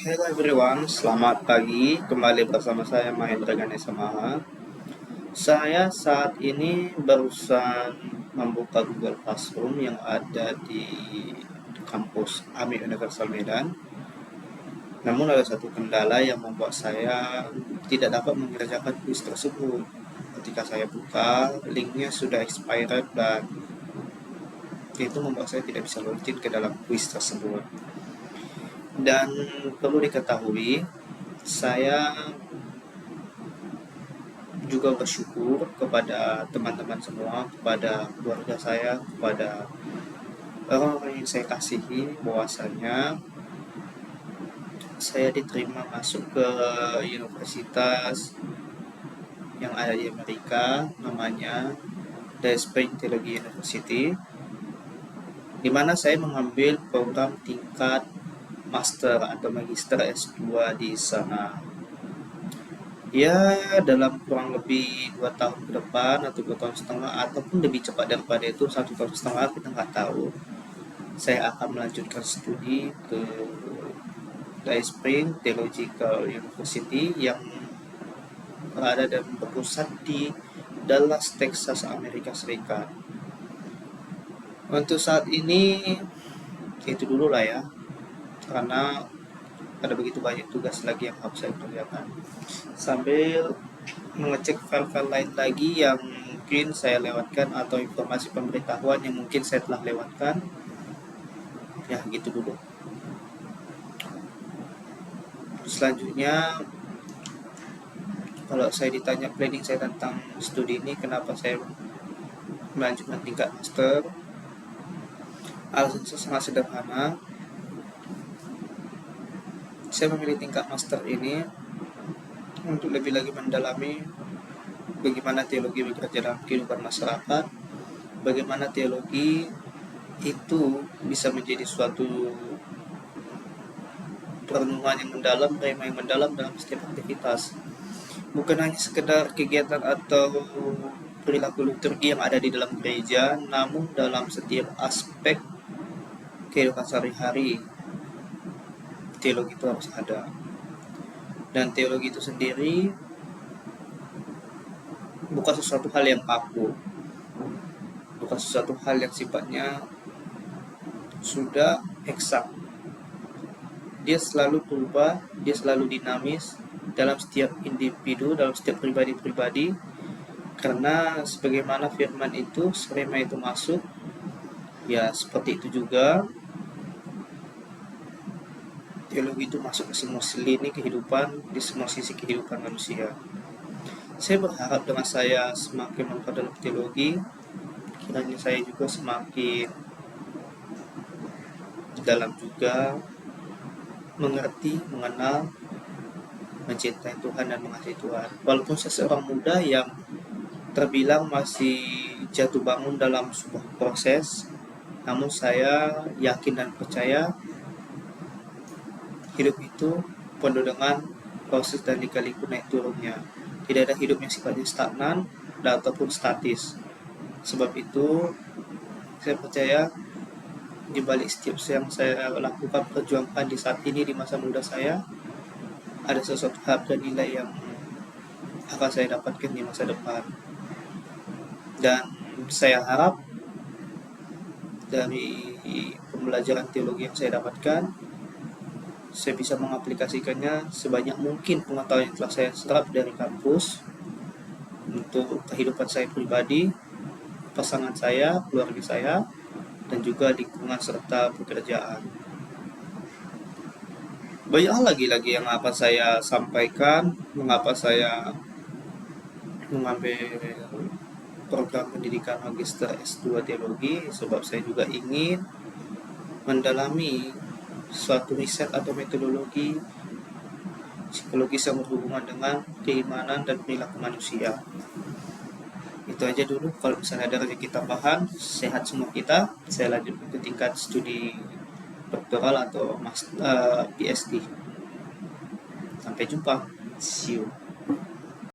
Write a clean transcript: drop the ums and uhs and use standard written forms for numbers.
Hello everyone, selamat pagi. Kembali bersama saya Mahendra Ganesha Maha. Saya saat ini barusan membuka Google Classroom yang ada di kampus AMI Universal Medan. Namun ada satu kendala yang membuat saya tidak dapat mengerjakan kuis tersebut. Ketika saya buka, linknya sudah expired dan itu membuat saya tidak bisa login ke dalam kuis tersebut. Dan perlu diketahui, saya juga bersyukur kepada teman-teman semua, kepada keluarga saya, kepada orang-orang yang saya kasihi, bahwasanya saya diterima masuk ke universitas yang ada di Amerika, namanya Dayspring Theology University, di mana saya mengambil program tingkat master atau magister S2 di sana. Ya, dalam kurang lebih 2 tahun ke depan atau 2 tahun setengah ataupun lebih cepat daripada itu 1 tahun setengah, kita nggak tahu. Saya akan melanjutkan studi ke Dayspring Theological University yang berada dan berpusat di Dallas, Texas, Amerika Serikat. Untuk saat ini itu dulu lah ya, karena ada begitu banyak tugas lagi yang harus saya kerjakan, sambil mengecek file-file lain lagi yang mungkin saya lewatkan atau informasi pemberitahuan yang mungkin saya telah lewatkan. Ya, gitu dulu. Selanjutnya, kalau saya ditanya planning saya tentang studi ini, kenapa saya melanjutkan tingkat master, alasan saya sangat sederhana. Saya memilih tingkat master ini untuk lebih lagi mendalami bagaimana teologi bekerja dalam kehidupan masyarakat, bagaimana teologi itu bisa menjadi suatu perenungan yang mendalam, tema yang mendalam dalam setiap aktivitas. Bukan hanya sekedar kegiatan atau perilaku liturgi yang ada di dalam gereja, namun dalam setiap aspek kehidupan sehari-hari teologi itu harus ada. Dan teologi itu sendiri bukan sesuatu hal yang kaku, bukan sesuatu hal yang sifatnya sudah eksak. Dia selalu berubah, dia selalu dinamis dalam setiap individu, dalam setiap pribadi-pribadi, karena sebagaimana firman itu, serema itu masuk, ya seperti itu juga teologi itu masuk ke semua lini kehidupan, di semua sisi kehidupan manusia. Saya berharap dengan saya semakin memperdalam teologi, kiranya saya juga semakin dalam juga mengerti, mengenal, mencintai Tuhan dan mengasihi Tuhan. Walaupun saya seorang muda yang terbilang masih jatuh bangun dalam sebuah proses, namun saya yakin dan percaya hidup itu penuh dengan proses dan lika-liku naik turunnya. Tidak ada hidup yang sifatnya stagnan dan ataupun statis. Sebab itu saya percaya di balik setiap yang saya lakukan, perjuangkan di saat ini, di masa muda saya, ada sesuatu harga nilai yang akan saya dapatkan di masa depan. Dan saya harap dari pembelajaran teologi yang saya dapatkan, saya bisa mengaplikasikannya sebanyak mungkin pengetahuan yang telah saya serap dari kampus untuk kehidupan saya pribadi, pasangan saya, keluarga saya, dan juga lingkungan serta pekerjaan. Banyak hal lagi yang akan saya sampaikan, mengapa saya mengambil program pendidikan Magister S2 Teologi, sebab saya juga ingin mendalami suatu riset atau metodologi psikologis yang berhubungan dengan keimanan dan perilaku manusia. Itu aja dulu. Kalau misalnya ada rezeki tambahan, sehat semua kita, saya lanjut ke tingkat studi doktoral atau PhD. Sampai jumpa. See you.